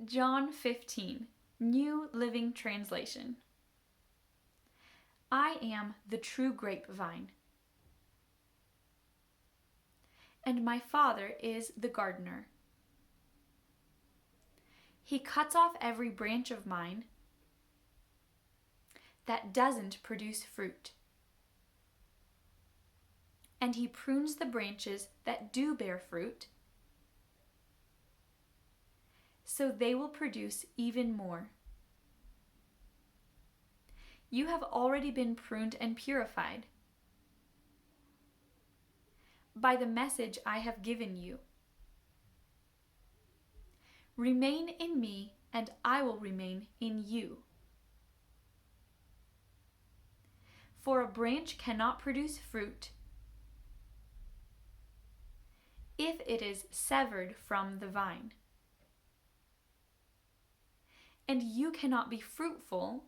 John 15, New Living Translation. I am the true grapevine, and my Father is the gardener. He cuts off every branch of mine that doesn't produce fruit, and he prunes the branches that do bear fruit, so they will produce even more. You have already been pruned and purified by the message I have given you. Remain in me, and I will remain in you. For a branch cannot produce fruit if it is severed from the vine. And you cannot be fruitful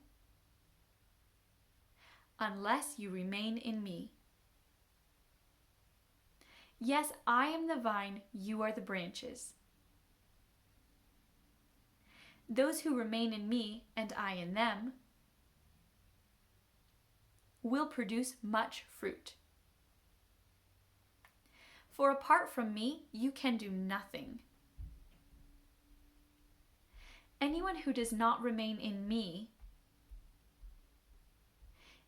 unless you remain in me. Yes, I am the vine, you are the branches. Those who remain in me and I in them will produce much fruit. For apart from me, you can do nothing. Anyone who does not remain in me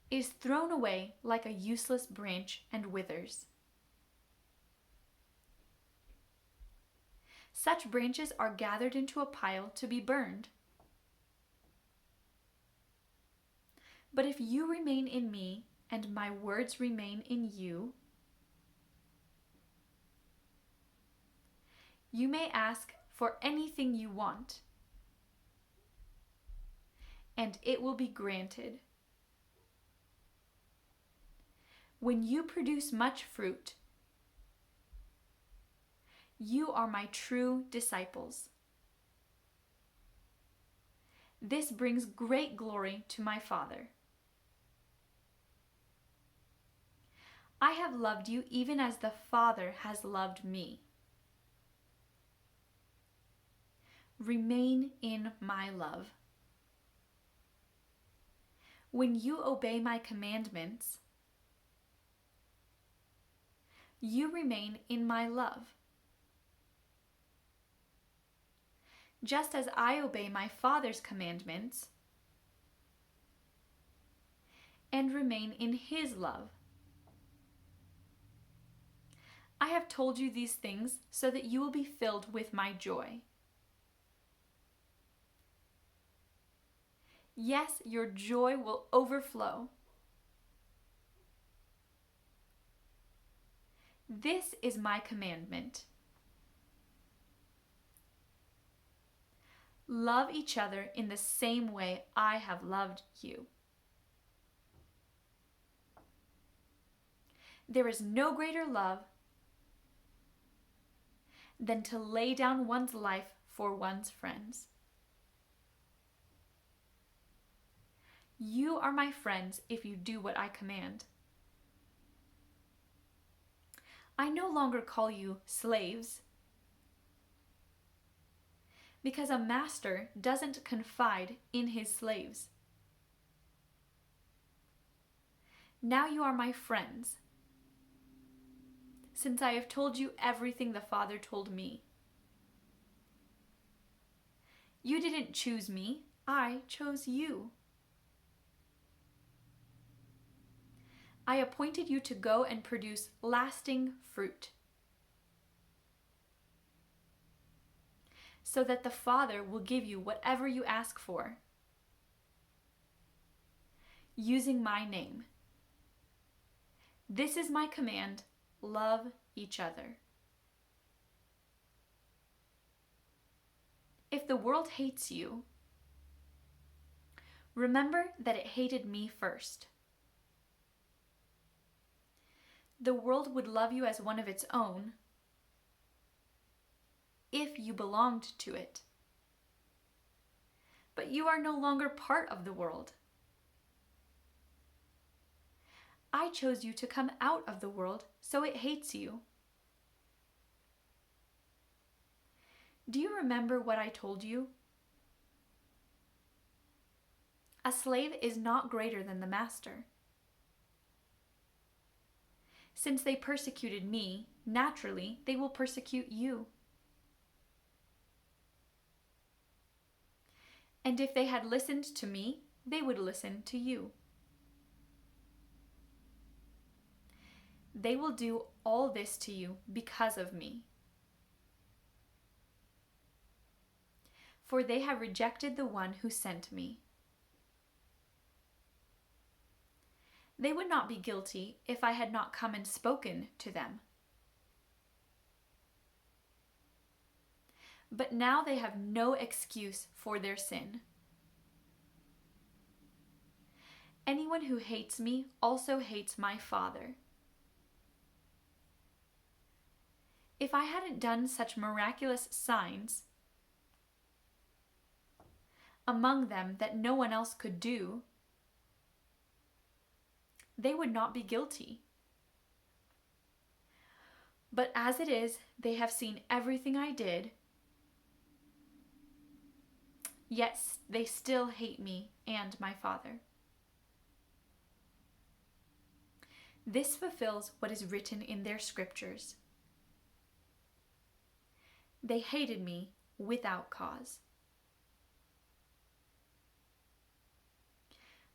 is thrown away like a useless branch and withers. Such branches are gathered into a pile to be burned. But if you remain in me and my words remain in you, you may ask for anything you want, and it will be granted. When you produce much fruit, you are my true disciples. This brings great glory to my Father. I have loved you even as the Father has loved me. Remain in my love. When you obey my commandments, you remain in my love. Just as I obey my Father's commandments and remain in his love. I have told you these things so that you will be filled with my joy. Yes, your joy will overflow. This is my commandment. Love each other in the same way I have loved you. There is no greater love than to lay down one's life for one's friends. You are my friends if you do what I command. I no longer call you slaves, because a master doesn't confide in his slaves. Now you are my friends, since I have told you everything the Father told me. You didn't choose me, I chose you. I appointed you to go and produce lasting fruit, so that the Father will give you whatever you ask for, using my name. This is my command: love each other. If the world hates you, remember that it hated me first. The world would love you as one of its own if you belonged to it. But you are no longer part of the world. I chose you to come out of the world, so it hates you. Do you remember what I told you A slave is not greater than the master. Since they persecuted me, naturally they will persecute you. And if they had listened to me, they would listen to you. They will do all this to you because of me. For they have rejected the one who sent me. They would not be guilty if I had not come and spoken to them. But now they have no excuse for their sin. Anyone who hates me also hates my Father. If I hadn't done such miraculous signs among them that no one else could do, they would not be guilty. But as it is, they have seen everything I did, yet they still hate me and my Father. This fulfills what is written in their scriptures. They hated me without cause.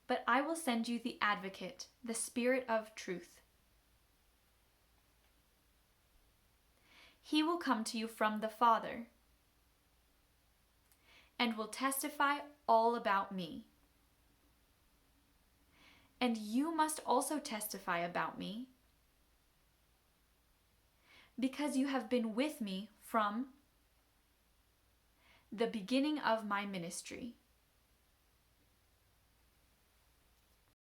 But I will send you the Advocate, the Spirit of truth. He will come to you from the Father and will testify all about me. And you must also testify about me, because you have been with me from the beginning of my ministry.